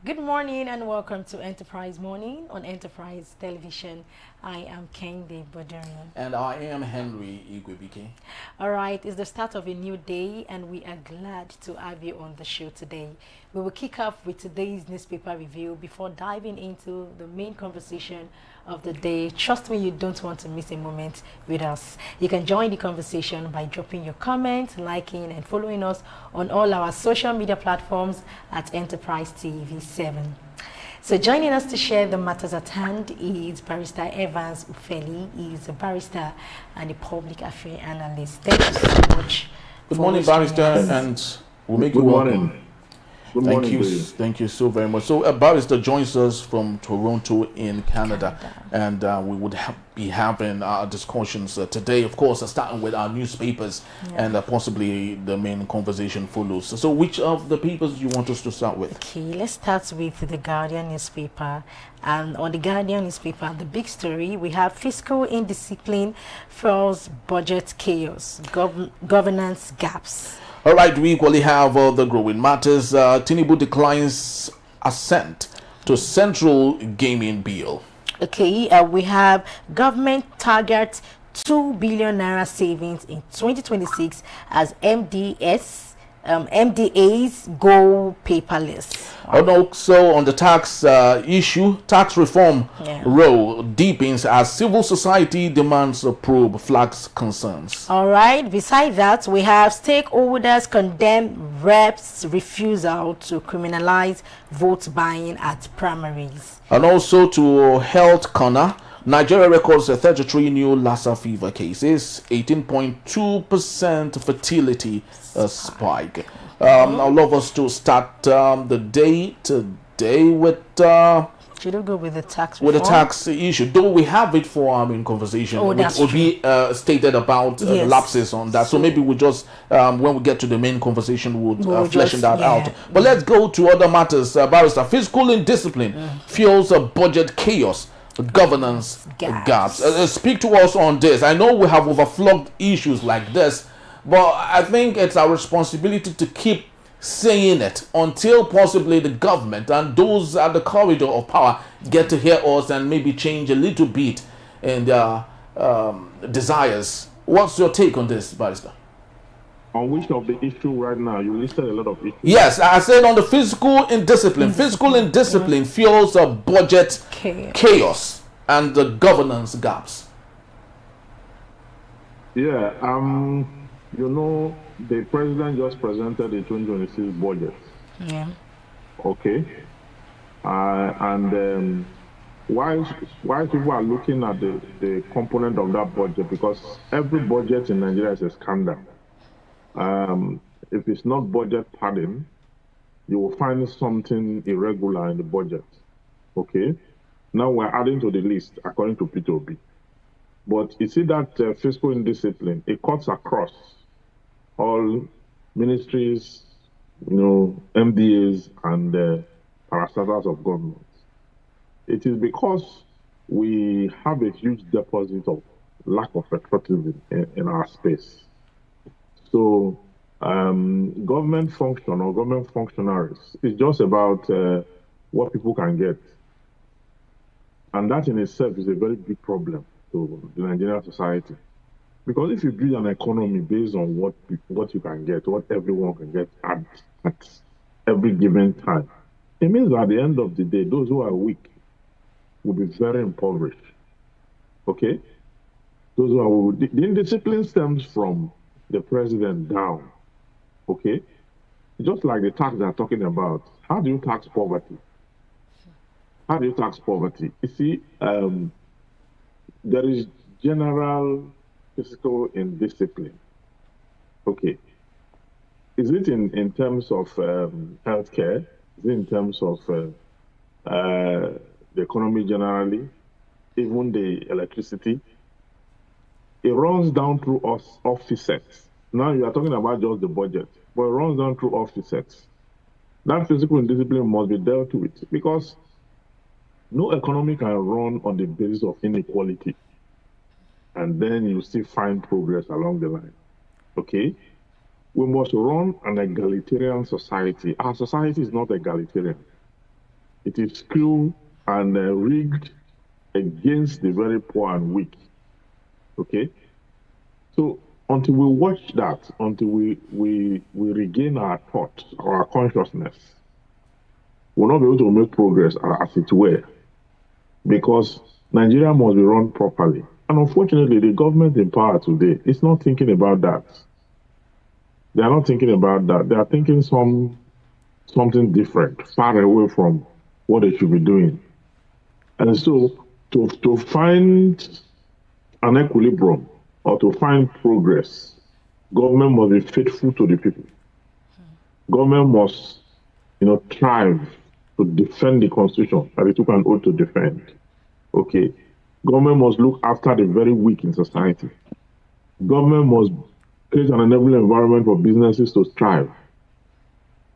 Good morning and welcome to Enterprise Morning on Enterprise Television. I am Kende Bodarian. And I am Henry Igwebike. All right, it's the start of a new day and we are glad to have you on the show today. We will kick off with today's newspaper review before diving into the main conversation of the day. Trust me, you don't want to miss a moment with us. You can join the conversation by dropping your comments, liking and following us on all our social media platforms at Enterprise TV 7. So joining us to share the matters at hand is Barrister Evans Ufeli. He is a barrister and a public affairs analyst. Thank you so much. Good morning, Barrister, and we'll make you welcome. Good morning to you. Thank you so very much. So, Barrister joins us from Toronto in Canada, and we would be having our discussions today, of course, starting with our newspapers, and possibly the main conversation follows. So, which of the papers do you want us to start with? Okay, let's start with the Guardian newspaper. And on the Guardian newspaper, the big story, we have fiscal indiscipline fuels budget chaos, governance gaps. All right, we equally have the growing matters. Tinubu declines assent to central gaming bill. Okay, we have government target 2 billion naira savings in 2026 as MDAs go paperless. And also on the tax issue, tax reform role deepens as civil society demands a probe, flags concerns. All right, beside that, we have stakeholders condemn reps' refusal to criminalize vote buying at primaries. And also to health corner, Nigeria records 33 new Lassa fever cases, 18.2% fertility spike. I'd love us to start the day today with should we go with the tax reform? With the tax issue, though we have it for our main conversation, which will be stated about the lapses on that. So maybe we just, when we get to the main conversation, we'll fleshing that out. But let's go to other matters. Barrister, fiscal indiscipline fuels a budget chaos, governance gaps. Speak to us on this. I know we have overflogged issues like this, but I think it's our responsibility to keep saying it until possibly the government and those at the corridor of power get to hear us and maybe change a little bit in their desires. What's your take on this, Barrister? On which of the issue right now? You listed a lot of issues. Yes, I said on the fiscal indiscipline. Fiscal indiscipline fuels a budget chaos and the governance gaps. Yeah, you know, the president just presented the 2026 budget. Yeah. Okay. And why people are looking at the component of that budget, because every budget in Nigeria is a scandal. If it's not budget padding, you will find something irregular in the budget. Okay. Now we're adding to the list according to Peter Obi. But you see that fiscal indiscipline, it cuts across all ministries, MDAs and parastatals of government. It is because we have a huge deposit of lack of patriotism in our space. So government function or government functionaries is just about what people can get. And that in itself is a very big problem to the Nigerian society. Because if you build an economy based on what you can get, what everyone can get at every given time, it means that at the end of the day, those who are weak will be very impoverished. Okay? Those who are the indiscipline stems from the president down. Okay? Just like the tax they're talking about. How do you tax poverty? How do you tax poverty? You see, there is general fiscal indiscipline. Okay. Is it in terms of healthcare? Is it in terms of the economy generally? Even the electricity? It runs down through officers. Now you are talking about just the budget, but it runs down through officers. That fiscal indiscipline must be dealt with because no economy can run on the basis of inequality. And then you still find progress along the line. Okay? We must run an egalitarian society. Our society is not egalitarian. It is skewed and rigged against the very poor and weak. Okay? So until we watch that, until we regain our thought, our consciousness, we'll not be able to make progress as it were. Because Nigeria must be run properly. And unfortunately, the government in power today is not thinking about that. They are not thinking about that. They are thinking something different, far away from what they should be doing. And so to find an equilibrium or to find progress, government must be faithful to the people. Government must, thrive to defend the constitution that it took an oath to defend. Okay. Government must look after the very weak in society. Government must create an enabling environment for businesses to thrive.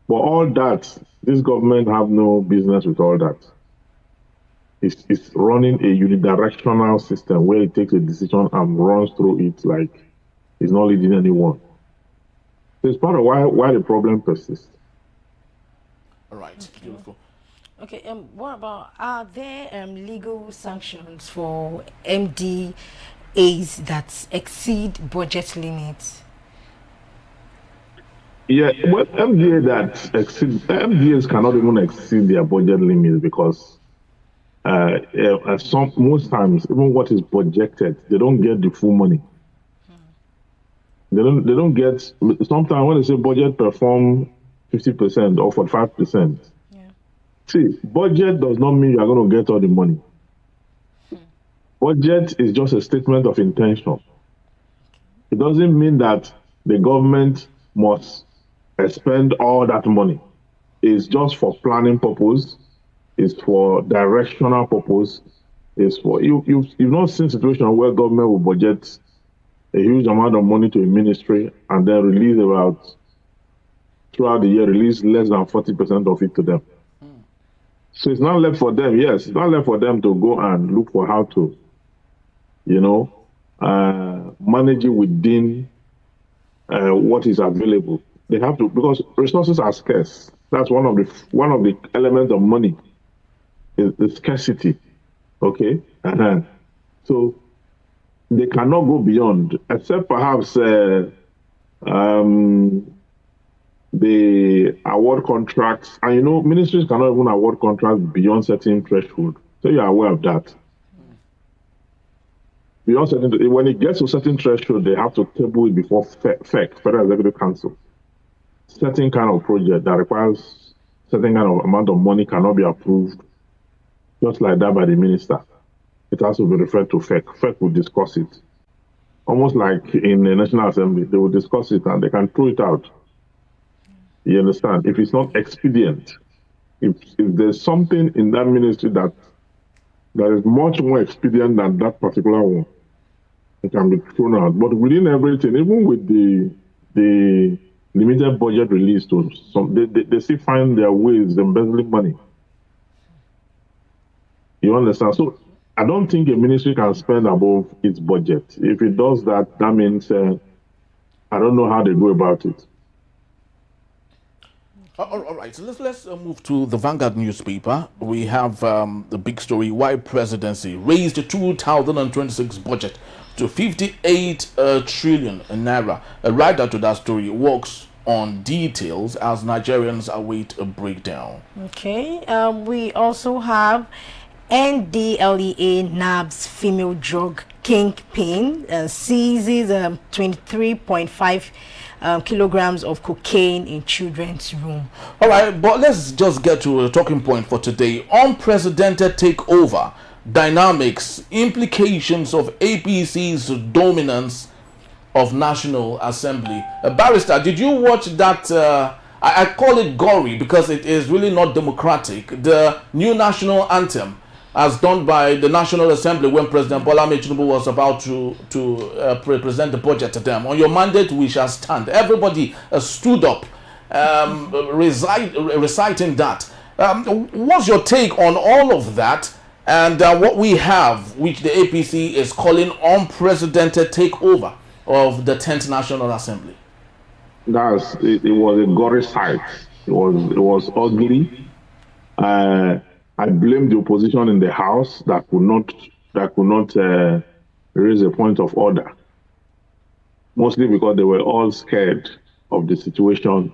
But all that, this government have no business with all that. It's running a unidirectional system where it takes a decision and runs through it like it's not leading anyone. So it's part of why the problem persists. All right, okay. Beautiful. Okay, what about, are there legal sanctions for MDAs that exceed budget limits? Yeah, well, MDAs cannot even exceed their budget limits because most times, even what is budgeted, they don't get the full money. They don't get, sometimes when they say budget perform 50% or 45%, see, budget does not mean you are going to get all the money. Budget is just a statement of intention. It doesn't mean that the government must spend all that money. It's just for planning purpose. It's for directional purpose. It's for you've not seen situation where government will budget a huge amount of money to a ministry and then release throughout the year, release less than 40% of it to them. So it's not left for them, yes, it's not left for them to go and look for how to, manage it within what is available. They have to, because resources are scarce. That's one of the elements of money, is the scarcity. Okay? So they cannot go beyond, except perhaps the award contracts, and ministries cannot even award contracts beyond certain threshold. So you are aware of that. Beyond certain, when it gets to certain threshold, they have to table it before FEC, Federal Executive Council. Certain kind of project that requires certain kind of amount of money cannot be approved just like that by the minister. It has to be referred to FEC. FEC will discuss it. Almost like in the National Assembly, they will discuss it and they can throw it out. You understand? If it's not expedient, if there's something in that ministry that is much more expedient than that particular one, it can be thrown out. But within everything, even with the limited budget release to some, they still find their ways embezzling money. You understand? So I don't think a ministry can spend above its budget. If it does that, that means I don't know how they go about it. All right, so let's move to the Vanguard newspaper. We have the big story: why presidency raised the 2026 budget to 58 trillion naira. A writer to that story works on details as Nigerians await a breakdown. Okay, we also have NDLEA nabs female drug kingpin, seizes 23.5 kilograms of cocaine in children's room. All right, but let's just get to a talking point for today. Unprecedented takeover, dynamics, implications of APC's dominance of National Assembly. Barrister, did you watch that? I call it gory because it is really not democratic. The new national anthem, as done by the National Assembly when President Bola Ahmed Tinubu was about to present the budget to them. On your mandate, we shall stand. Everybody stood up, reciting that. What's your take on all of that and what we have, which the APC is calling unprecedented takeover of the 10th National Assembly? It was a gory sight. It was ugly. I blame the opposition in the House that could not raise a point of order, mostly because they were all scared of the situation.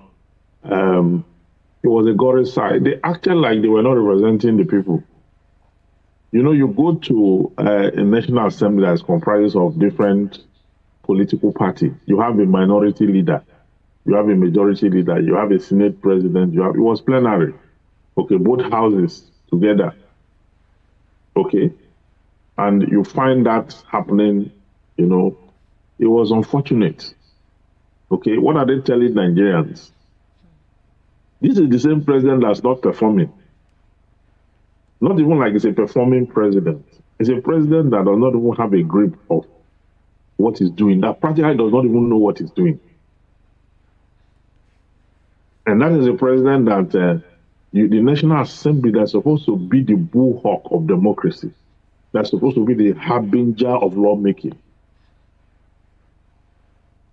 It was a gory side. They acted like they were not representing the people. You know, you go to a National Assembly that comprises of different political parties. You have a minority leader, you have a majority leader, you have a Senate president. It was plenary. Okay, both houses together. Okay, and you find that happening. You know, it was unfortunate. Okay, what are they telling Nigerians? This is the same president that's not performing. Not even like it's a performing president. It's a president that does not even have a grip of what he's doing, that practically does not even know what he's doing. And that is a president that the National Assembly that's supposed to be the bullhawk of democracy, that's supposed to be the harbinger of lawmaking.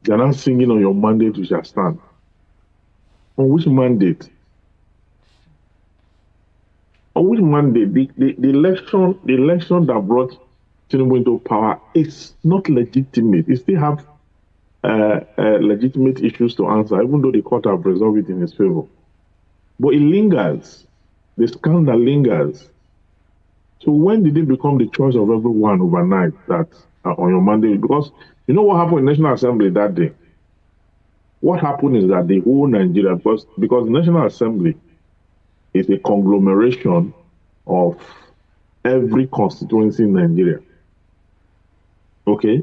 They're not singing on your mandate you shall stand. On which mandate? On which mandate? The election that brought Tinubu into power is not legitimate. It still have legitimate issues to answer, even though the court have resolved it in his favor. But it lingers. The scandal lingers. So when did it become the choice of everyone overnight that on your mandate? Because you know what happened in the National Assembly that day? What happened is that the whole Nigeria, because the National Assembly is a conglomeration of every constituency in Nigeria. Okay?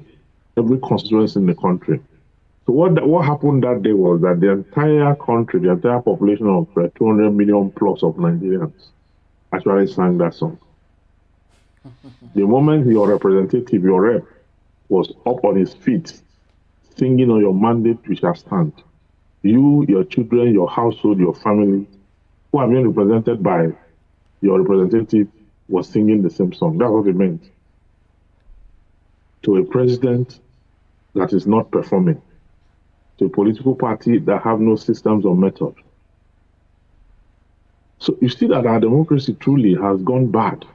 Every constituency in the country. So what happened that day was that the entire country, the entire population of 200 million plus of Nigerians actually sang that song. The moment your representative, your rep, was up on his feet, singing on your mandate, we shall stand. You, your children, your household, your family, who are being represented by your representative, was singing the same song. That's what it meant. To a president that is not performing, to a political party that have no systems or method. So you see that our democracy truly has gone bad.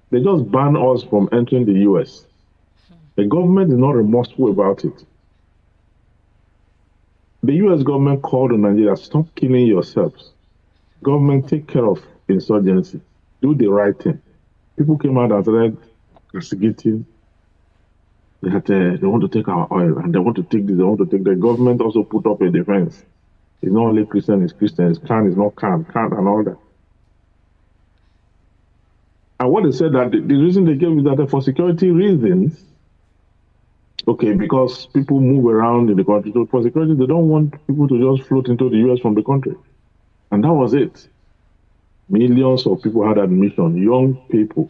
They just banned us from entering the US. The government is not remorseful about it. The US government called on Nigeria, stop killing yourselves. Government, take care of insurgency. Do the right thing. People came out and started castigating that they want to take our oil and they want to take this, they want to take the government also put up a defense. It's not only Christian, it's Christian, it's can, it's not can and all that. And what they said that the reason they gave is that for security reasons, okay, because people move around in the country, so for security, they don't want people to just float into the US from the country. And that was it. Millions of people had admission, young people.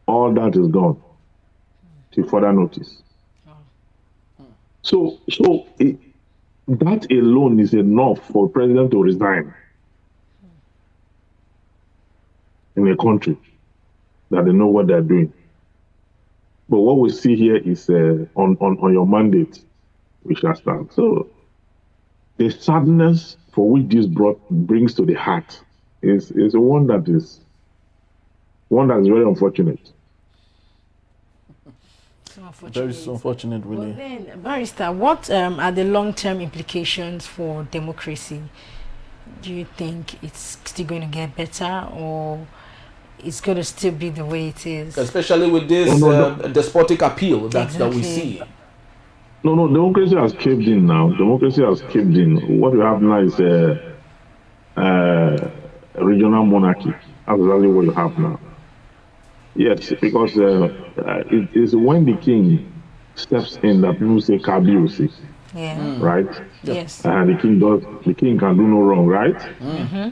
All that is gone till further notice. So that alone is enough for a president to resign in a country that they know what they're doing. But what we see here is on your mandate, we shall stand. So the sadness for which this brings to the heart is one that is very unfortunate. Very unfortunate, really. Well, then, Barrister, what are the long-term implications for democracy? Do you think it's still going to get better, or it's going to still be the way it is? Especially with this despotic appeal that we see. No, democracy has caved in now. Democracy has caved in. What we have now is a regional monarchy. That's exactly what you have now. Yes, because it is when the king steps in that people say Kabiusi. Yeah. Right? Yes. And the king can do no wrong, right? Mm-hmm.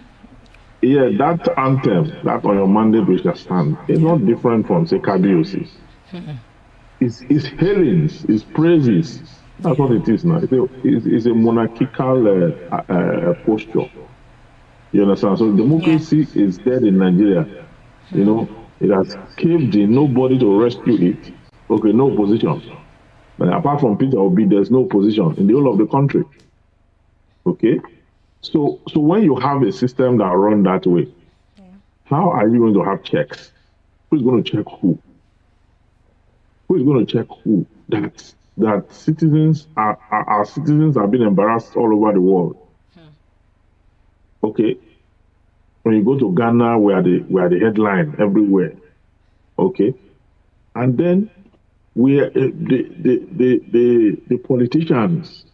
Yeah, that anthem, that on your mandate we shall stand, is not different from say Kabiusi. Mm-hmm. It's hailings, it's praises. That's what it is now. It's a monarchical posture. You understand? So democracy is dead in Nigeria. You know, it has caved in, nobody to rescue it. Okay, no opposition. But apart from Peter Obi, there's no opposition in the whole of the country. Okay? So when you have a system that runs that way, how are you going to have checks? Who's going to check who? Who is going to check who? That citizens our citizens are being embarrassed all over the world. Okay. When you go to Ghana, we are the headline everywhere. Okay. And then we are the politicians,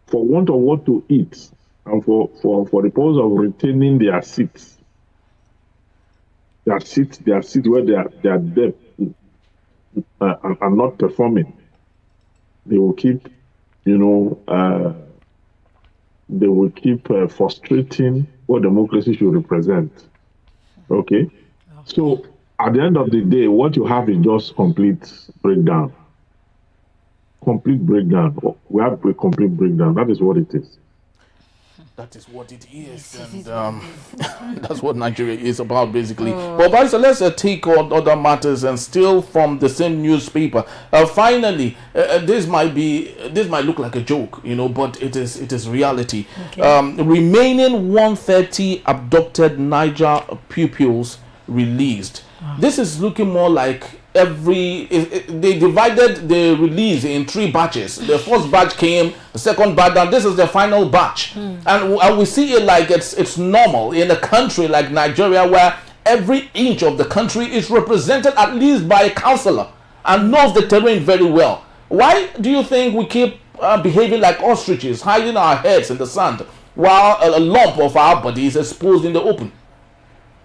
for want of what to eat and for the purpose of retaining their seats where they are there and not performing, they will keep, frustrating what democracy should represent. Okay? So at the end of the day, what you have is just complete breakdown. Complete breakdown. We have a complete breakdown. That is what it is. That is what it is, and that's what Nigeria is about, basically. Well, Barrister, let's take on other matters, and still from the same newspaper. Finally, this might look like a joke, but it is reality. Okay. Remaining 130 abducted Niger pupils released. This is looking more like they divided the release in 3 batches. The first batch came, the second batch, and this is the final batch. And we see it like it's normal in a country like Nigeria, where every inch of the country is represented at least by a councillor and knows the terrain very well. Why do you think we keep behaving like ostriches, hiding our heads in the sand, while a lump of our body is exposed in the open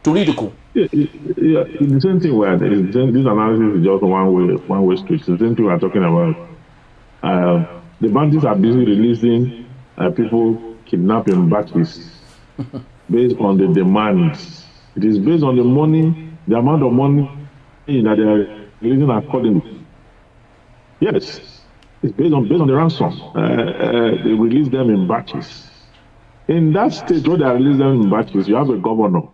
to ridicule? Yeah, the same thing where this analysis is just one way street. The same thing we are talking about. The bandits are busy releasing people kidnapped in batches based on the demands. It is based on the money, the amount of money that they are releasing accordingly. Yes, it's based on the ransom. They release them in batches. In that state where they are releasing them in batches, you have a governor.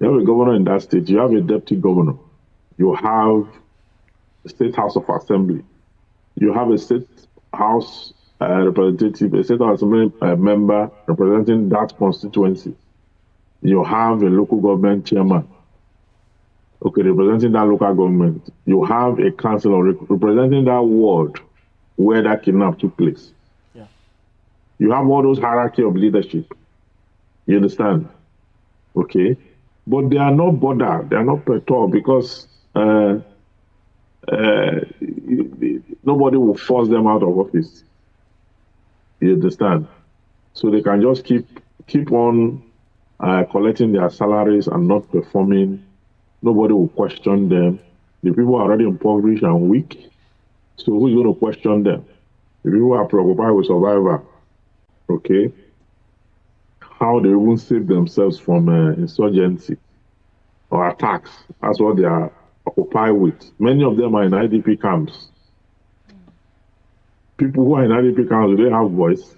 You have a governor in that state. You have a deputy governor. You have the State House of Assembly. You have a State House representative, a State House Assembly member representing that constituency. You have a local government chairman, representing that local government. You have a councillor representing that ward where that kidnap took place. Yeah. You have all those hierarchy of leadership. You understand? Okay. But they are not bothered. They are not perturbed because nobody will force them out of office. You understand? So they can just keep on collecting their salaries and not performing. Nobody will question them. The people are already impoverished and weak. So who's going to question them? The people are preoccupied with survival. Okay? How they even save themselves from insurgency or attacks. That's what they are occupied with. Many of them are in IDP camps. People who are in IDP camps, do they have voice?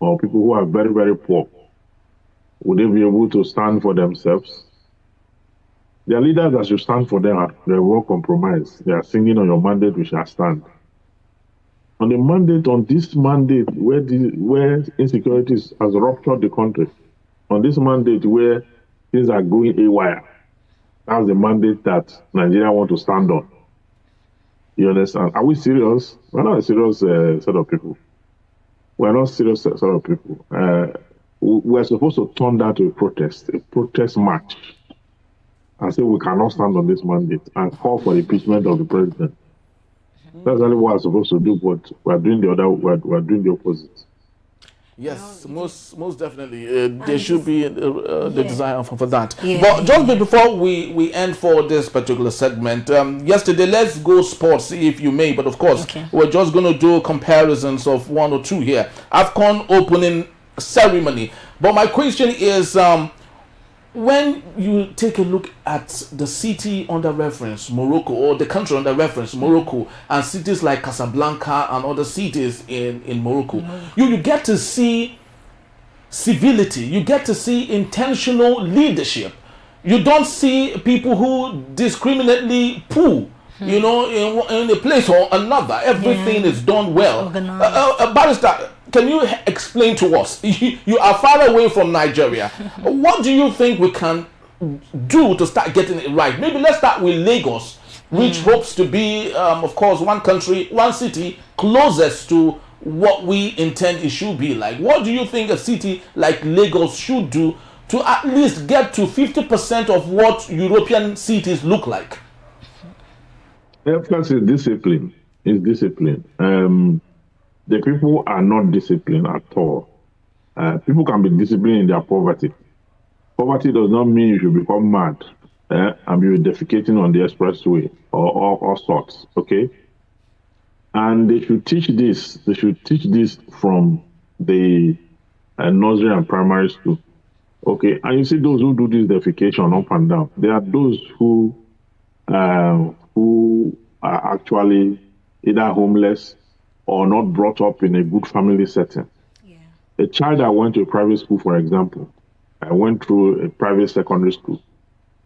Or people who are very, very poor, would they be able to stand for themselves? Their leaders that should stand for them, they will compromise. They are singing on your mandate, we shall stand. On the mandate, on this mandate, where insecurities has ruptured the country, on this mandate where things are going haywire, that's the mandate that Nigeria want to stand on. You understand? Are we serious? We're not a serious set of people. We're not serious set of people. We're supposed to turn that to a protest march, and say we cannot stand on this mandate and call for the impeachment of the president. That's only what we're supposed to do, but we're doing we're doing the opposite. Yes, most definitely. There should be the desire for that. Yeah. But just before we end for this particular segment, yesterday, let's go sports, if you may. But of course, we're just going to do comparisons of one or two here. AFCON opening ceremony. But my question is, when you take a look at the city under reference, Morocco, or the country under reference, Morocco, and cities like Casablanca and other cities in Morocco, you get to see civility, you get to see intentional leadership. You don't see people who discriminately poo, in a place or another. Everything is done well. Barrister, can you explain to us? You are far away from Nigeria. What do you think we can do to start getting it right? Maybe let's start with Lagos, which hopes to be, of course, one country, one city closest to what we intend it should be like. What do you think a city like Lagos should do to at least get to 50% of what European cities look like? First is discipline. It's discipline. The people are not disciplined at all. People can be disciplined in their poverty. Poverty does not mean you should become mad and be defecating on the expressway or all sorts, okay? And they should teach this. They should teach this from the nursery and primary school, okay? And you see those who do this defecation up and down, they are those who are actually either homeless or not brought up in a good family setting. Yeah. A child that went to a private school, for example, I went through a private secondary school.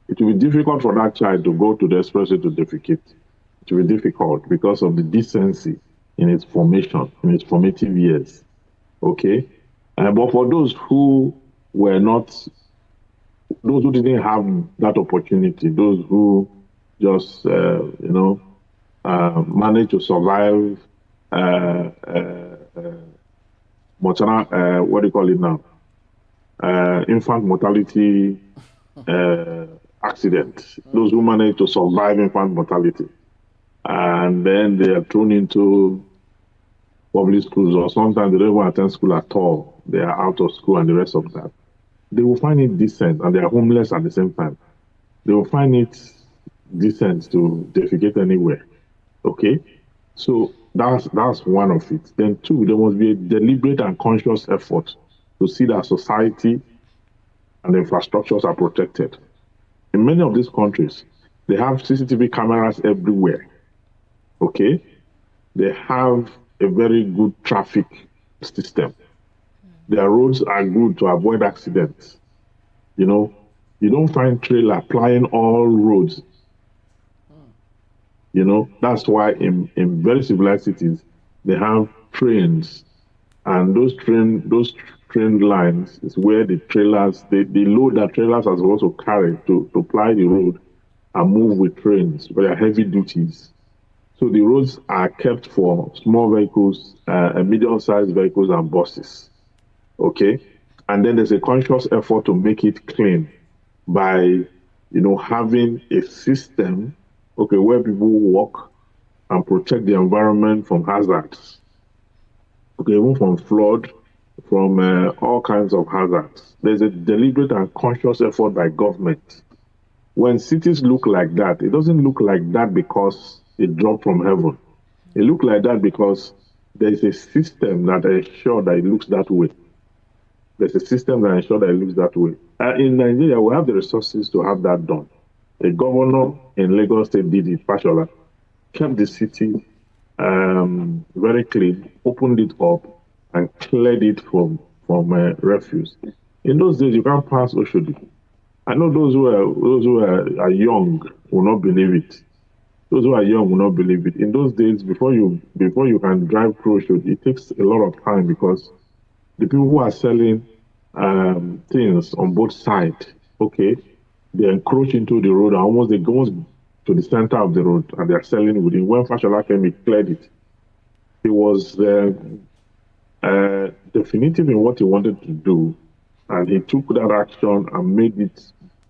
It will be difficult for that child to go to the expressway to defecate. It will be difficult because of the decency in its formation, in its formative years. Okay? But for those who were not, those who didn't have that opportunity, those who just, managed to survive maternal, what do you call it now? Infant mortality accident. Those who manage to survive infant mortality, and then they are thrown into public schools, or sometimes they don't even attend school at all. They are out of school and the rest of that. They will find it decent, and they are homeless at the same time. They will find it decent to defecate anywhere. Okay, so that's one of it. Then two, there must be a deliberate and conscious effort to see that society and infrastructures are protected. In many of these countries, they have CCTV cameras everywhere. Okay? They have a very good traffic system. Their roads are good to avoid accidents. You know, you don't find trailer plying all roads. You know, that's why in very civilized cities, they have trains, and those train lines is where the trailers, they load that trailers are supposed to carry to ply the road and move with trains, but they are heavy duties. So the roads are kept for small vehicles, medium-sized vehicles and buses, okay? And then there's a conscious effort to make it clean by, having a system, okay, where people walk and protect the environment from hazards, okay, even from flood, from all kinds of hazards. There's a deliberate and conscious effort by government. When cities look like that, it doesn't look like that because it dropped from heaven. It looks like that because there's a system that ensures that it looks that way. There's a system that ensures that it looks that way. In Nigeria, we have the resources to have that done. A governor in Lagos State did it, Fashola, kept the city very clean, opened it up, and cleared it from refuse. In those days, you can't pass Oshodi. I know those who are young will not believe it. Those who are young will not believe it. In those days, before you can drive through Oshodi, it takes a lot of time because the people who are selling things on both sides, okay, they encroach into the road and they go to the center of the road and they are selling within. When Fashola came, he cleared it. He was definitive in what he wanted to do, and he took that action and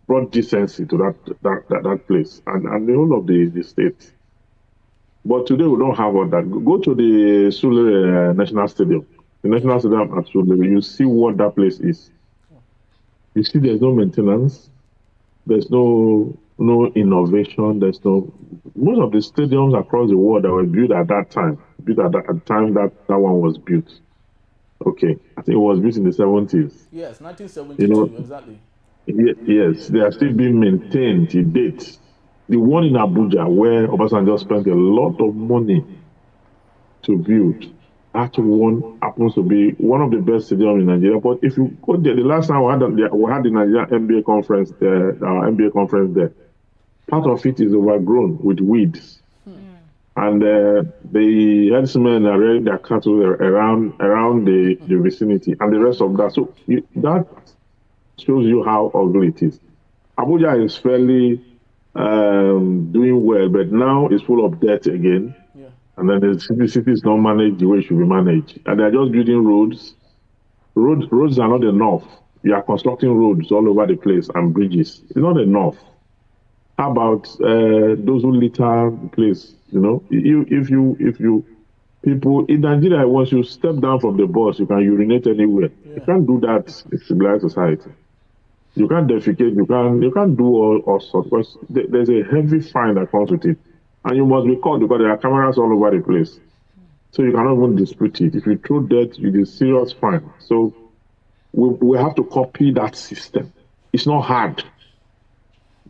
brought decency to that place and the whole of the state. But today we don't have all that. Go to the Sule National Stadium. The National Stadium at Sule, you see what that place is. You see there's no maintenance, there's no innovation, most of the stadiums across the world that were built at that time, that one was built. Okay, I think it was built in the 70s. Yes, 1972, exactly. Yes, they are still being maintained to date. The one in Abuja, where Obasanjo spent a lot of money to build, that one happens to be one of the best stadiums in Nigeria. But if you go there, the last time we had the Nigerian NBA conference there, our NBA conference there, part of it is overgrown with weeds. And and the herdsmen are rearing their cattle around the vicinity and the rest of that. So that shows you how ugly it is. Abuja is fairly doing well, but now it's full of debt again. Yeah. And then the city is not managed the way it should be managed. And they're just building roads. Roads are not enough. You are constructing roads all over the place and bridges. It's not enough. How about those who litter the place? You know, if you people in Nigeria, once you step down from the bus, you can urinate anywhere. Yeah. You can't do that in civilized society. You can't defecate. You can't do all sorts, because there's a heavy fine that comes with it, and you must be caught because there are cameras all over the place. So you cannot even dispute it. If you throw dirt, it is serious fine. So we have to copy that system. It's not hard.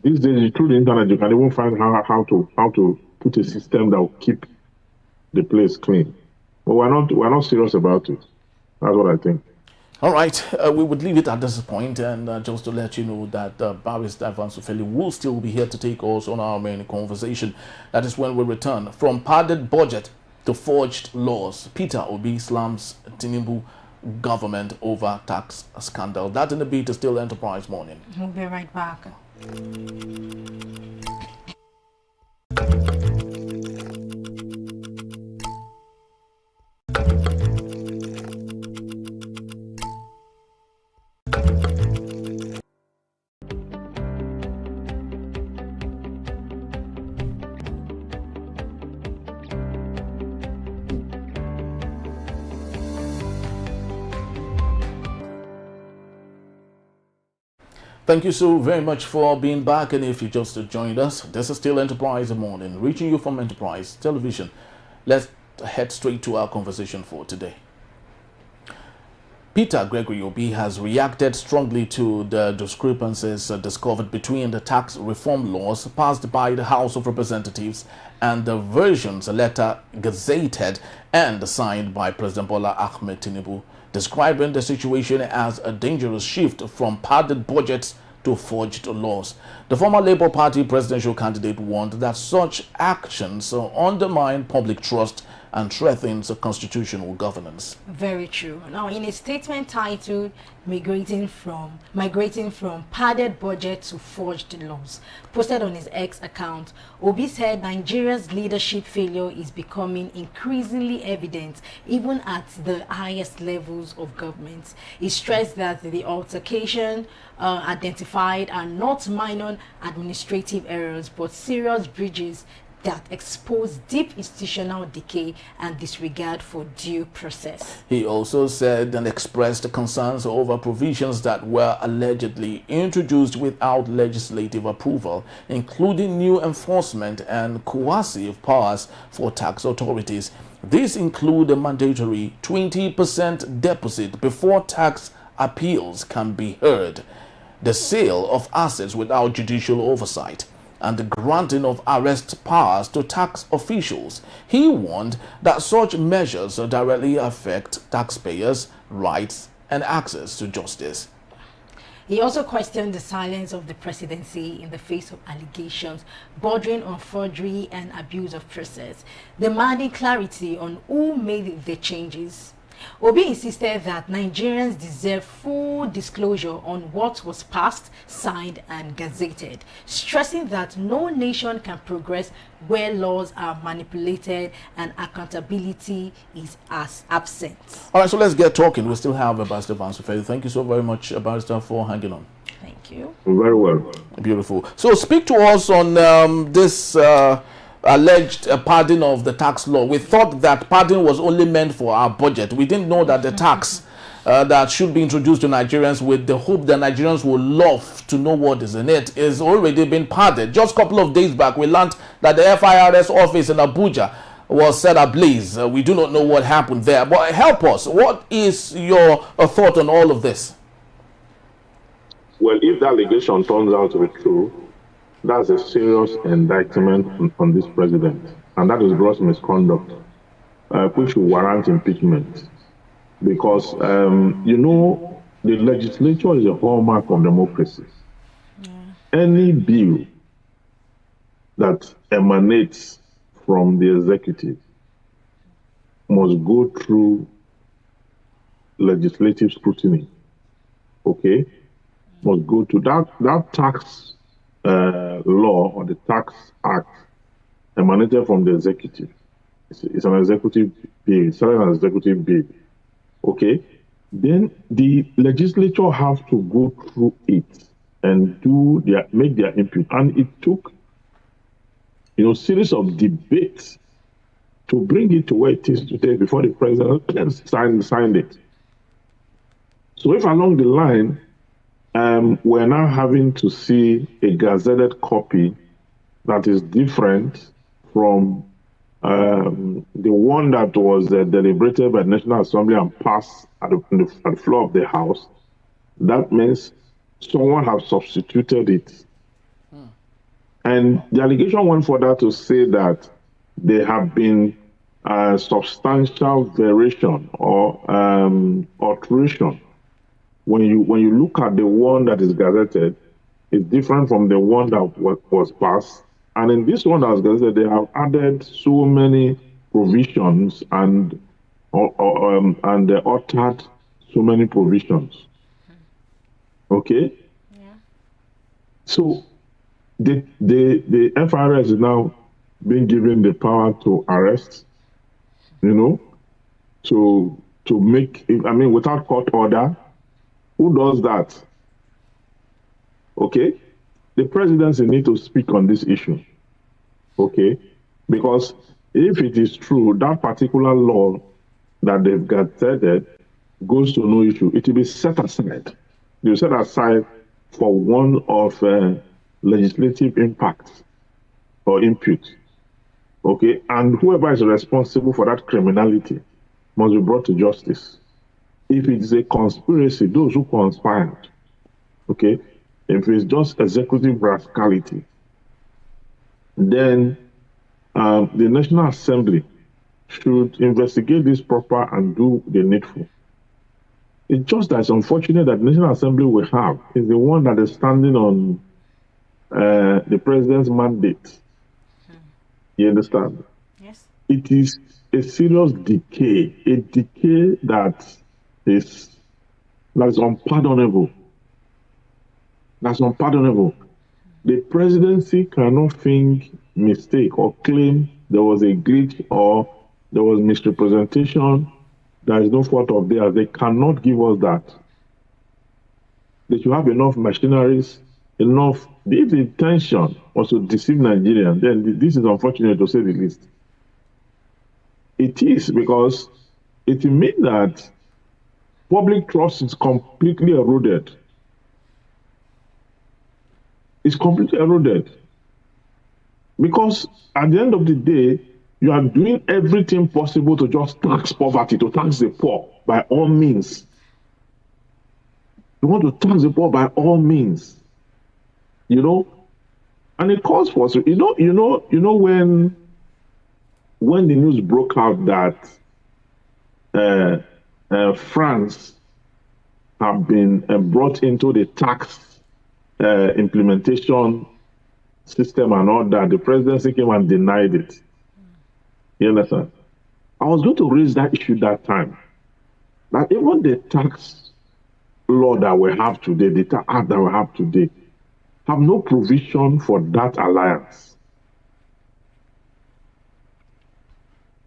These days, through the internet, you can even find how to put a system that will keep the place clean. But we're not serious about it. That's what I think. All right, we would leave it at this point, and just to let you know that Barrister Vansufeli will still be here to take us on our main conversation. That is when we return. From padded budget to forged laws, Peter Obi slams Tinubu government over tax scandal. That in a bit is still Enterprise Morning. We'll be right back. Thank you so very much for being back, and if you just joined us, this is still Enterprise Morning, reaching you from Enterprise Television. Let's head straight to our conversation for today. Peter Gregory Obi has reacted strongly to the discrepancies discovered between the tax reform laws passed by the House of Representatives and the versions later gazetted and signed by President Bola Ahmed Tinubu, describing the situation as a dangerous shift from padded budgets to forged laws. The former Labour Party presidential candidate warned that such actions undermine public trust and threatens constitutional governance. Very true. Now, in a statement titled Migrating from Padded Budget to Forged Laws, posted on his X account, Obi said Nigeria's leadership failure is becoming increasingly evident even at the highest levels of government. He stressed that the altercation identified are not minor administrative errors but serious breaches that expose deep institutional decay and disregard for due process. He also said and expressed concerns over provisions that were allegedly introduced without legislative approval, including new enforcement and coercive powers for tax authorities. These include a mandatory 20% deposit before tax appeals can be heard, the sale of assets without judicial oversight, and the granting of arrest powers to tax officials. He warned that such measures directly affect taxpayers' rights and access to justice. He also questioned the silence of the presidency in the face of allegations bordering on forgery and abuse of process, demanding clarity on who made the changes. Obi insisted that Nigerians deserve full disclosure on what was passed, signed, and gazetted, stressing that no nation can progress where laws are manipulated and accountability is absent. All right, so let's get talking. We still have Barrister Vansufeli. Thank you so very much, Barrister, for hanging on. Thank you. Very well. Beautiful. So speak to us on this alleged pardon of the tax law. We thought that pardon was only meant for our budget. We didn't know that the tax that should be introduced to Nigerians with the hope that Nigerians will love to know what is in it is already been pardoned. Just a couple of days back, we learned that the FIRS office in Abuja was set ablaze. We do not know what happened there. But help us. What is your thought on all of this? Well, if the allegation turns out to be true, that's a serious indictment on this president, and that is gross misconduct, which will warrant impeachment. Because, you know, the legislature is a hallmark of democracy. Any bill that emanates from the executive must go through legislative scrutiny. Okay? Must go to that tax law or the tax act emanated from the executive. It's an executive bill. It's an executive bill. Okay? Then the legislature have to go through it and make their input. And it took, series of debates to bring it to where it is today before the president signed it. So if along the line, we're now having to see a gazetted copy that is different from the one that was deliberated by the National Assembly and passed at the floor of the House, that means someone has substituted it. And the allegation went further to say that there have been substantial variation or alteration. When you look at the one that is gazetted, it's different from the one that was passed. And in this one that was gazetted, they have added so many provisions and they altered so many provisions. Okay? Yeah. So the FRS is now being given the power to arrest, to make, without court order. Who does that? Okay? The presidency need to speak on this issue. Okay? Because if it is true, that particular law that they've gazetted goes to no issue, it will be set aside. They will set aside for one of legislative impact or input. Okay? And whoever is responsible for that criminality must be brought to justice. If it's a conspiracy, those who conspired, okay, if it's just executive rascality, then the National Assembly should investigate this proper and do the needful. It's just that it's unfortunate that the National Assembly we have is the one that is standing on the president's mandate. You understand? Yes. It is a serious decay, a decay that is unpardonable. That's unpardonable. The presidency cannot think mistake or claim there was a glitch or there was misrepresentation. There is no fault of theirs. They cannot give us that. They should have enough machineries, enough. If the intention was to deceive Nigerians, then this is unfortunate to say the least. It is because it means that public trust is completely eroded. It's completely eroded. Because at the end of the day, you are doing everything possible to just tax poverty, to tax the poor by all means. You want to tax the poor by all means. And it calls for, when the news broke out that France have been brought into the tax implementation system and all that, the presidency came and denied it. You understand? I was going to raise that issue that time. That even the tax law that we have today, the tax act that we have today, have no provision for that alliance.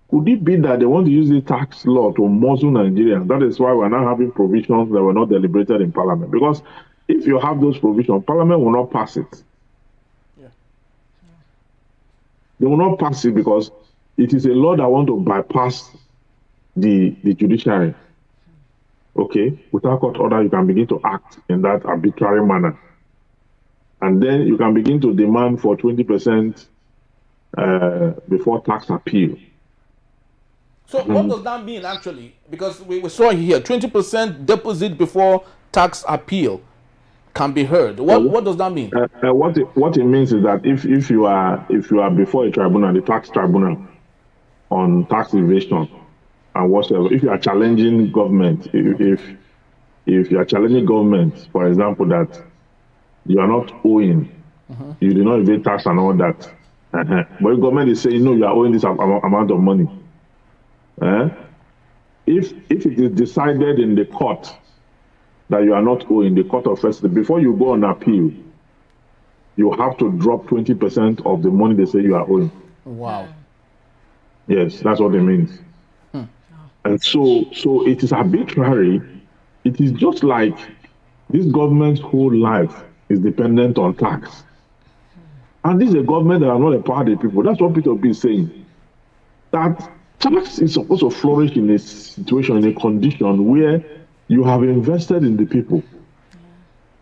Could it be that they want to use the tax law to muzzle Nigerians? That is why we're now having provisions that were not deliberated in Parliament. Because if you have those provisions, Parliament will not pass it. Yeah. They will not pass it because it is a law that wants to bypass the judiciary. Okay? Without court order, you can begin to act in that arbitrary manner. And then you can begin to demand for 20% before tax appeal. So what does that mean actually? Because we saw here 20% deposit before tax appeal can be heard. What does that mean? What it means is that if you are before a tribunal, the tax tribunal, on tax evasion and whatsoever, if you are challenging government, if you are challenging government, for example, that you are not owing, you do not evade tax and all that, But the government is saying, no, you are owing this amount of money. If it is decided in the court that you are not owing, the court of first, before you go on appeal, you have to drop 20% of the money they say you are owing. Wow. Yes, that's what it means. And so it is arbitrary. It is just like this government's whole life is dependent on tax. And this is a government that are not empowered the people. That's what Peter Obi is saying. That tax is supposed to flourish in a situation, in a condition where you have invested in the people.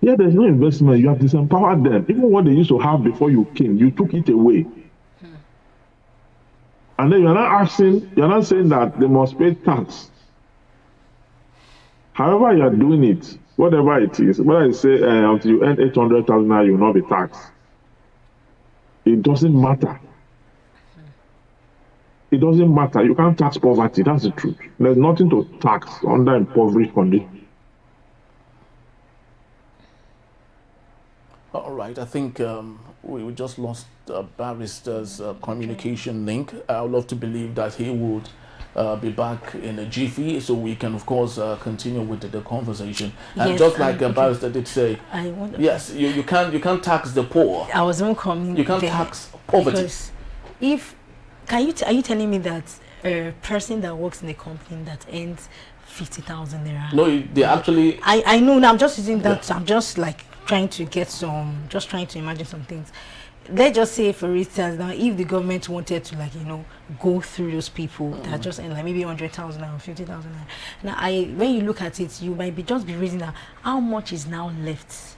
Yeah, there's no investment. You have disempowered them. Even what they used to have before you came, you took it away. And then you're not saying that they must pay tax. However you're doing it, whatever it is, whether I say until you earn 800,000 naira, you will not be taxed. It doesn't matter. It doesn't matter. You can't tax poverty. That's the truth. There's nothing to tax under impoverished conditions. All right. I think we just lost Barrister's communication link. I would love to believe that he would be back in a jiffy, so we can, of course, continue with the conversation. And yes, just like Barrister did say, yes, you can't tax the poor. I was not coming. You can't tax poverty. Because are you telling me that a person that works in a company that earns 50,000 naira? No, they actually. I know. Now I'm just using that. Yeah. I'm just like trying to imagine some things. Let's just say, for instance, now if the government wanted to, like, go through those people that just earn like maybe 100,000 or 50,000. Now, when you look at it, you might just be raising that how much is now left,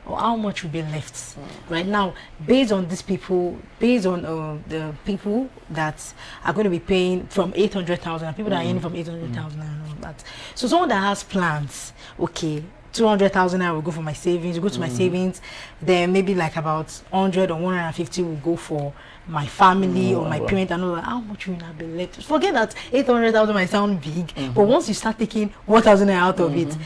or how much will be left right now, based on these people, based on the people that are going to be paying from 800,000, people that are earning from 800,000 and all that. So someone that has plans, okay, 200,000 I will go for my savings, go to my savings, then maybe like about 100 or 150 will go for my family or my parent and all that. How much will not be left? Forget that 800,000 might sound big, but once you start taking 1,000 out of it,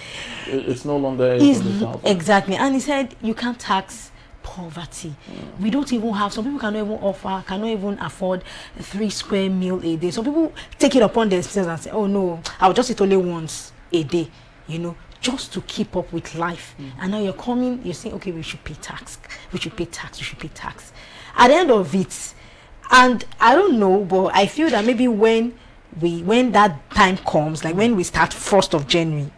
it's no longer 800,000. Exactly. And he said you can't tax poverty. We don't even have, some people cannot even afford 3 square meal a day. Some people take it upon themselves and say, oh no, I'll just eat only once a day, just to keep up with life. And now you're saying, okay, we should pay tax. At the end of it, and I don't know, but I feel that maybe when that time comes, like when we start 1st of January,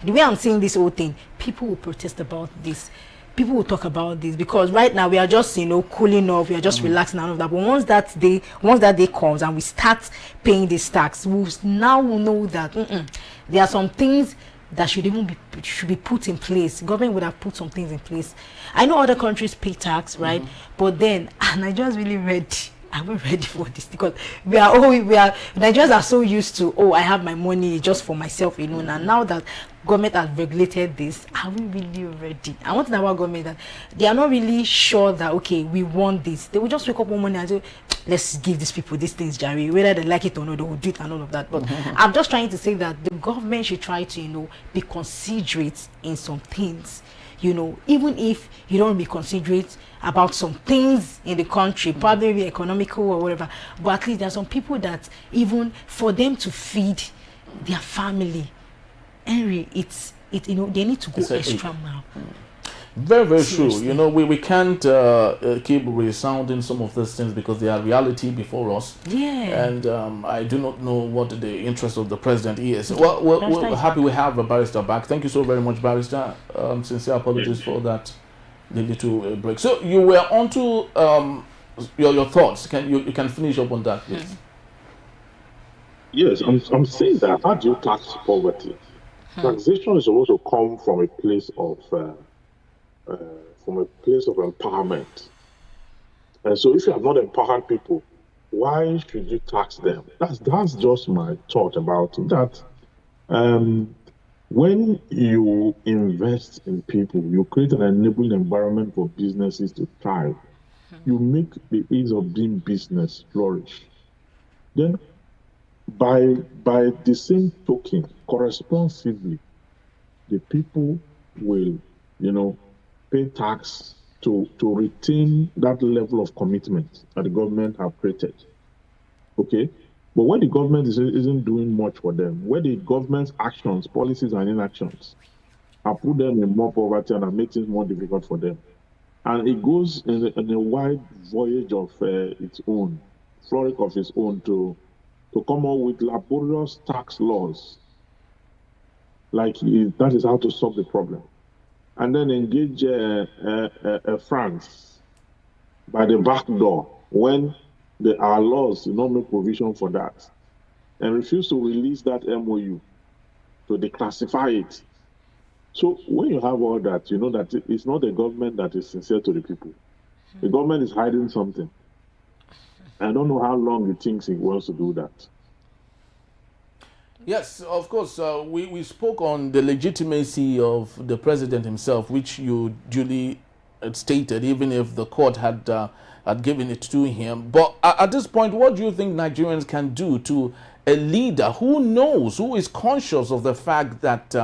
the way I'm seeing this whole thing, people will protest about this. People will talk about this, because right now we are just, cooling off, we are just relaxing and all of that. But once that day comes and we start paying this tax, we'll now know that there are some things that should be put in place. Government would have put some things in place. I know other countries pay tax, right? But then Nigerians really ready. Are we ready for this? Because Nigerians are so used to, I have my money just for myself, and now that government has regulated this, are we really ready? I want to know about government that they are not really sure that, okay, we want this. They will just wake up one morning and say, let's give these people these things, Jerry, whether they like it or not, they will do it and all of that. But I'm just trying to say that the government should try to, be considerate in some things. Even if you don't be considerate about some things in the country, probably be economical or whatever, but at least there are some people that even for them to feed their family, Henry, they need to go extra mile. Very, very Seriously. True. We can't keep resounding some of these things because they are reality before us. Yeah. And I do not know what the interest of the president is. Well, we're happy we have a Barrister back. Thank you so very much, Barrister. Sincere apologies for that little break. So you were on to your thoughts. You can finish up on that, please. Yes, I'm saying that. How do you tax poverty? Taxation is supposed to come from a place of empowerment. And so if you have not empowered people, why should you tax them? That's just my thought about it. That when you invest in people, you create an enabling environment for businesses to thrive. You make the ease of doing business flourish. Then by the same token, corresponsively, the people will, pay tax to retain that level of commitment that the government have created. Okay? But when the government isn't doing much for them, when the government's actions, policies, and inactions have put them in more poverty and have made things more difficult for them, and it goes in a wide voyage of its own, frolic of its own, to come up with laborious tax laws, like that is how to solve the problem, and then engage France by the back door when our laws do not make provision for that, and refuse to release that MOU to declassify it. So when you have all that, you know that it's not a government that is sincere to the people. The government is hiding something. I don't know how long it thinks it wants to do that. Yes, of course. We spoke on the legitimacy of the president himself, which you duly stated, even if the court had given it to him. But at this point, what do you think Nigerians can do to a leader who knows, who is conscious of the fact that,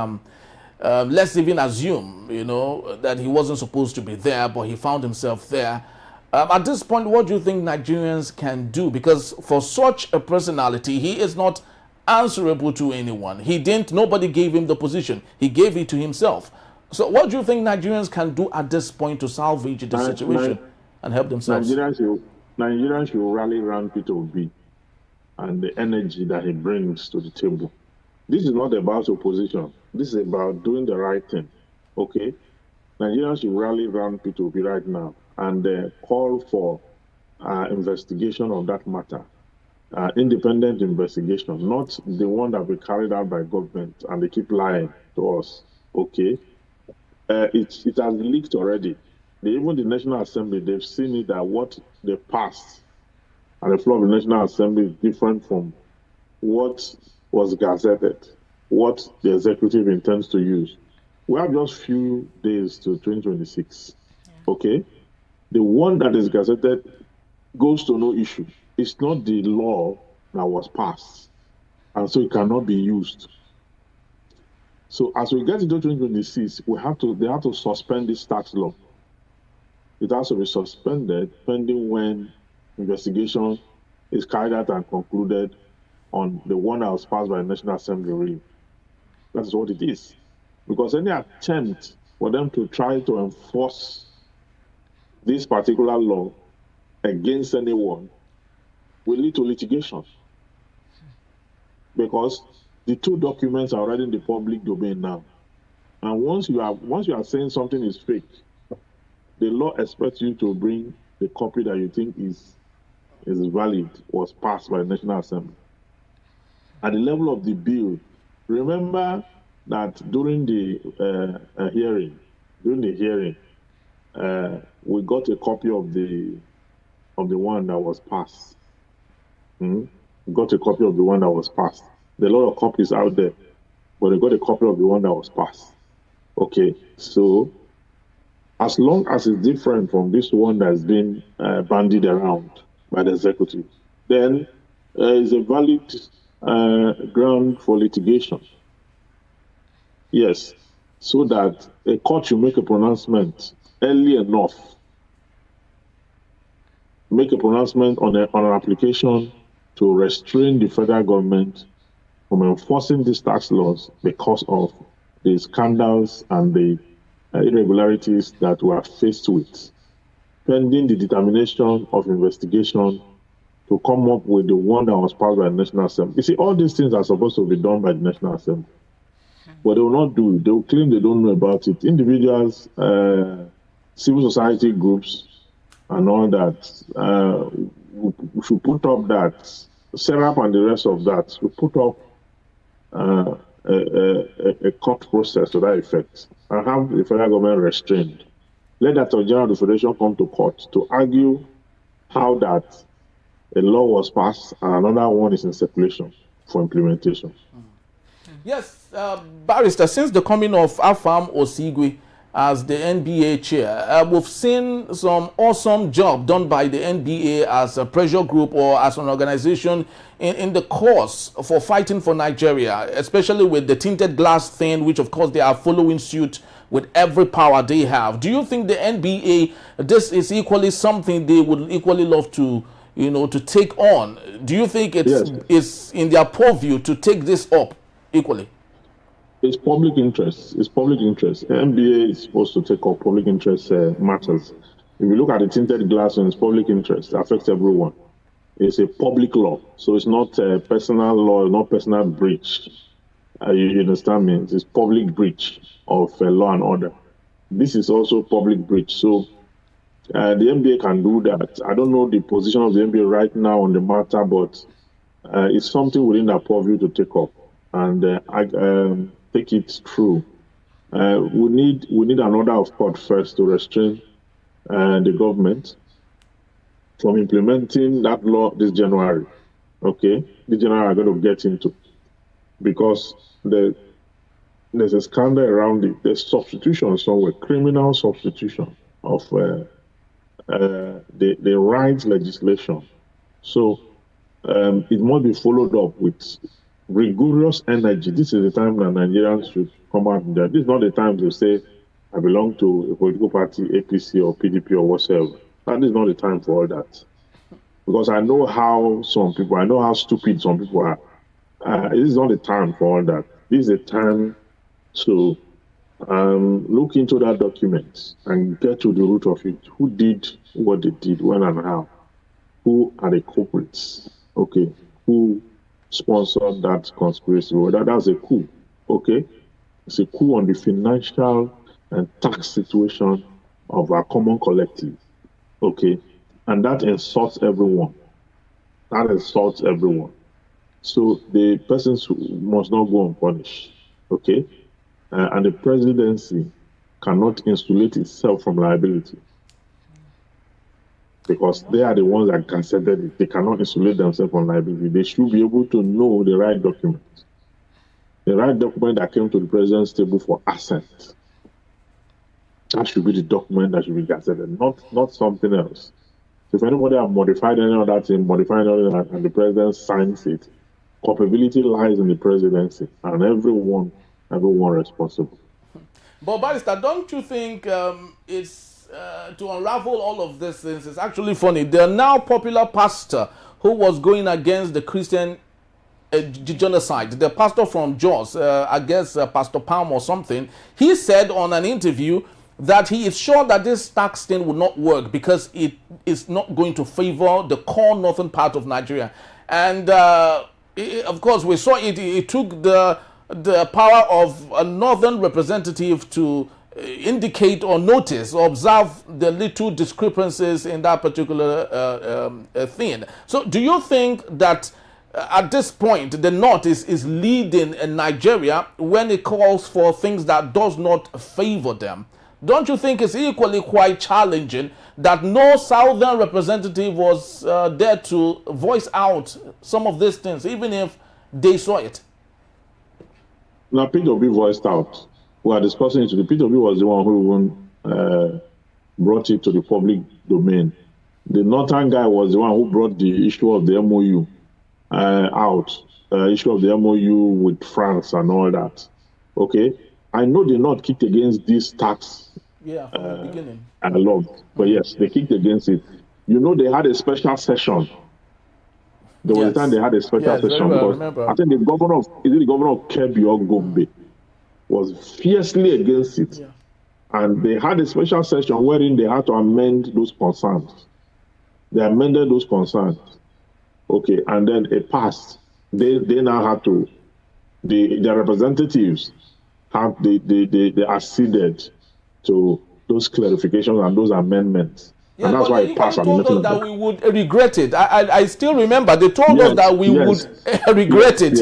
let's even assume, that he wasn't supposed to be there, but he found himself there. At this point, what do you think Nigerians can do? Because for such a personality, he is not answerable to anyone. Nobody gave him the position. He gave it to himself. So what do you think Nigerians can do at this point to salvage the situation and help themselves? Nigerians should rally around Peter Obi and the energy that he brings to the table. This is not about opposition. This is about doing the right thing. Okay? Nigerians should rally around Peter Obi right now and call for investigation of that matter. Independent investigation, not the one that we carried out by government and they keep lying to us. Okay? It has leaked already. Even the National Assembly, they've seen it that what they passed at the floor of the National Assembly is different from what was gazetted, what the executive intends to use. We have just few days to 2026. Okay? The one that is gazetted goes to no issue. It's not the law that was passed, and so it cannot be used. So as we get into 2026, they have to suspend this tax law. It has to be suspended pending when investigation is carried out and concluded on the one that was passed by the National Assembly. That is what it is. Because any attempt for them to try to enforce this particular law against anyone will lead to litigation. Because the two documents are already in the public domain now. And once you are saying something is fake, the law expects you to bring the copy that you think is valid, was passed by the National Assembly. At the level of the bill, remember that during the hearing, we got a copy of the one that was passed. We got a copy of the one that was passed. There are a lot of copies out there, but they got a copy of the one that was passed. Okay, so as long as it's different from this one that's been bandied around by the executive, then is a valid ground for litigation. Yes, so that a court should make a pronouncement early enough, make a pronouncement on an application to restrain the federal government from enforcing these tax laws because of the scandals and the irregularities that we are faced with, pending the determination of investigation to come up with the one that was passed by the National Assembly. You see, all these things are supposed to be done by the National Assembly, but they will not do it. They will claim they don't know about it. Individuals, civil society groups, and all that, we should put up that. Serap and the rest of that, we put up a court process to that effect and have the federal government restrained. Let the Attorney General of the Federation come to court to argue how that a law was passed and another one is in circulation for implementation. Yes, Barrister, since the coming of Afam Osigwe as the NBA chair. We've seen some awesome job done by the NBA as a pressure group or as an organization in the cause for fighting for Nigeria, especially with the tinted glass thing, which of course they are following suit with every power they have. Do you think the NBA, this is equally something they would equally love to, to take on? Do you think it's in their purview to take this up equally? It's public interest. It's public interest. The NBA is supposed to take up public interest matters. If you look at the tinted glass, and it's public interest, it affects everyone. It's a public law, so it's not a personal law, not personal breach. You understand me? It's public breach of law and order. This is also public breach. So the NBA can do that. I don't know the position of the NBA right now on the matter, but it's something within their purview to take up. And I take it through. We need an order of court first to restrain the government from implementing that law this January. Okay, this January I'm going to get into, because there's a scandal around it. There's substitution somewhere, criminal substitution of the rights legislation. So it must be followed up with rigorous energy. This is the time that Nigerians should come out there. This is not the time to say, I belong to a political party, APC or PDP or whatever. That is not the time for all that. Because I know how stupid some people are. This is not the time for all that. This is the time to look into that document and get to the root of it. Who did what they did, when and how? Who are the culprits? Okay. Who sponsored that conspiracy? Well, that's a coup. Okay. It's a coup on the financial and tax situation of our common collective. Okay. And that insults everyone. So the persons must not go unpunished. Okay. And the presidency cannot insulate itself from liability, because they are the ones that gazetted it. They cannot insulate themselves from liability. They should be able to know the right document. The right document that came to the president's table for assent. That should be the document that should be gazetted, not something else. So if anybody have modified any other thing, and the president signs it, culpability lies in the presidency and everyone responsible. But Barrister, don't you think it's to unravel all of these things is actually funny? The now popular pastor who was going against the Christian genocide, the pastor from Jos, I guess Pastor Palm or something, he said on an interview that he is sure that this tax thing will not work because it is not going to favor the core northern part of Nigeria. And of course, we saw it took the power of a northern representative to indicate or notice or observe the little discrepancies in that particular thing. So do you think that at this point the North is leading in Nigeria when it calls for things that does not favor them? Don't you think it's equally quite challenging that no Southern representative was there to voice out some of these things, even if they saw it? Now, Peter Obi voiced out. We are discussing it. Peter Obi was the one who even brought it to the public domain. The Northern guy was the one who brought the issue of the MOU out, issue of the MOU with France and all that. Okay? I know the North kicked against this tax. Yeah, from the beginning. I loved. But yes, they kicked against it. You know, they had a special session. There was a time they had a special session because I think the governor of Kebbi or Gombe was fiercely against it. Yeah. And they had a special session wherein they had to amend those concerns. They amended those concerns. Okay, and then it passed. They now had to, their representatives have they acceded to those clarifications and those amendments. Yeah, and that's why it passed. They told us that we would regret it. I still remember they told us that we would regret it.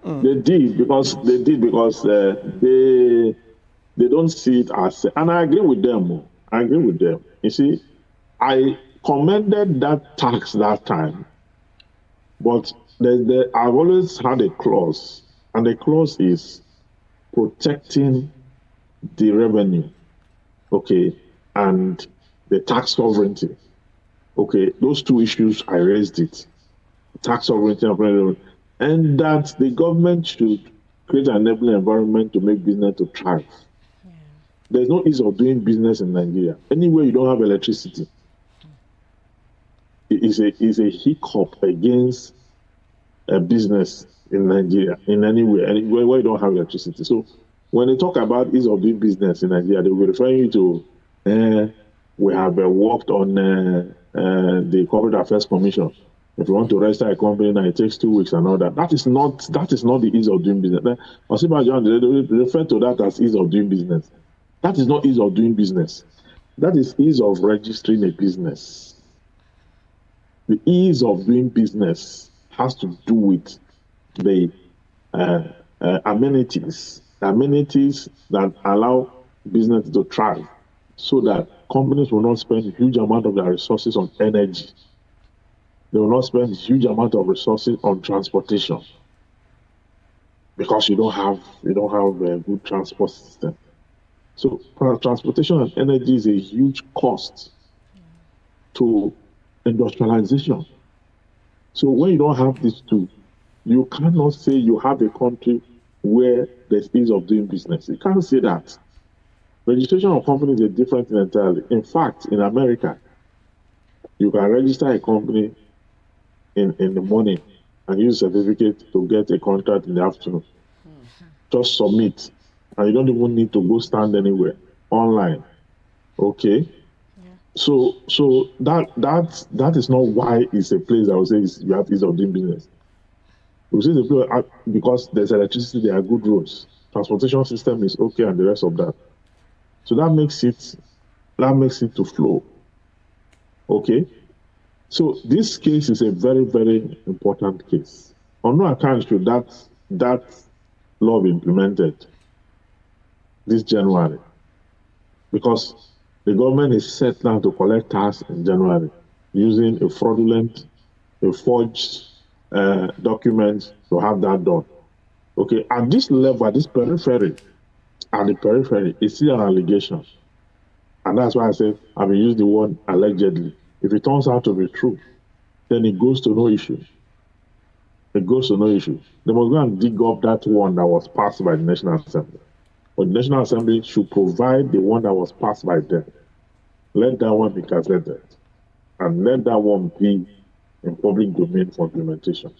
They did because they don't see it as, and I agree with them. You see, I commended that tax that time, but I've always had a clause, and the clause is protecting the revenue, okay, and the tax sovereignty. Okay, those two issues, I raised it. Tax sovereignty and that the government should create an enabling environment to make business to thrive. Yeah. There's no ease of doing business in Nigeria. Anywhere you don't have electricity, it is a hiccup against a business in Nigeria, in anywhere where you don't have electricity. So when they talk about ease of doing business in Nigeria, they will be referring you to we have worked on the Corporate Affairs Commission. If you want to register a company, now it takes 2 weeks and all that. That is not the ease of doing business. They refer to that as ease of doing business. That is not ease of doing business. That is ease of registering a business. The ease of doing business has to do with the amenities that allow business to thrive, so that companies will not spend a huge amount of their resources on energy. They will not spend a huge amount of resources on transportation, because you don't have a good transport system. So transportation and energy is a huge cost to industrialization. So when you don't have these two, you cannot say you have a country where there's ease of doing business. You can't say that. Registration of companies is different entirely. In fact, in America, you can register a company in the morning and use a certificate to get a contract in the afternoon. Just submit, and you don't even need to go stand anywhere, online. Okay. Yeah. So that is not why it's a place I would say you have ease of doing business. We say the place because there's electricity, there are good roads, transportation system is okay, and the rest of that. So that makes it to flow. Okay. So this case is a very, very important case. On no account should that law be implemented this January, because the government is set now to collect tax in January using a fraudulent, a forged document to have that done. Okay, at this level, at the periphery, it's still an allegation. And that's why I said I will use the word allegedly. If it turns out to be true, then it goes to no issue. It goes to no issue. They must go and dig up that one that was passed by the National Assembly. But the National Assembly should provide the one that was passed by them. Let that one be gazetted, and let that one be in public domain for implementation.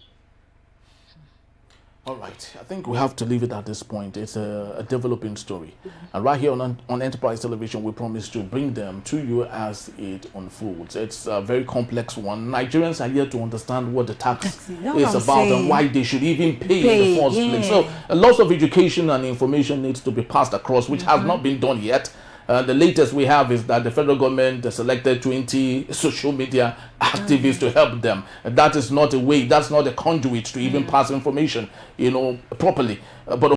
All right, I think we have to leave it at this point. It's a developing story. And right here on Enterprise Television, we promise to bring them to you as it unfolds. It's a very complex one. Nigerians are here to understand what the tax is about and why they should even pay in the first place. So a lot of education and information needs to be passed across, which has not been done yet. The latest we have is that the federal government selected 20 social media activists to help them. That is not a way, that's not a conduit to even pass information, properly. But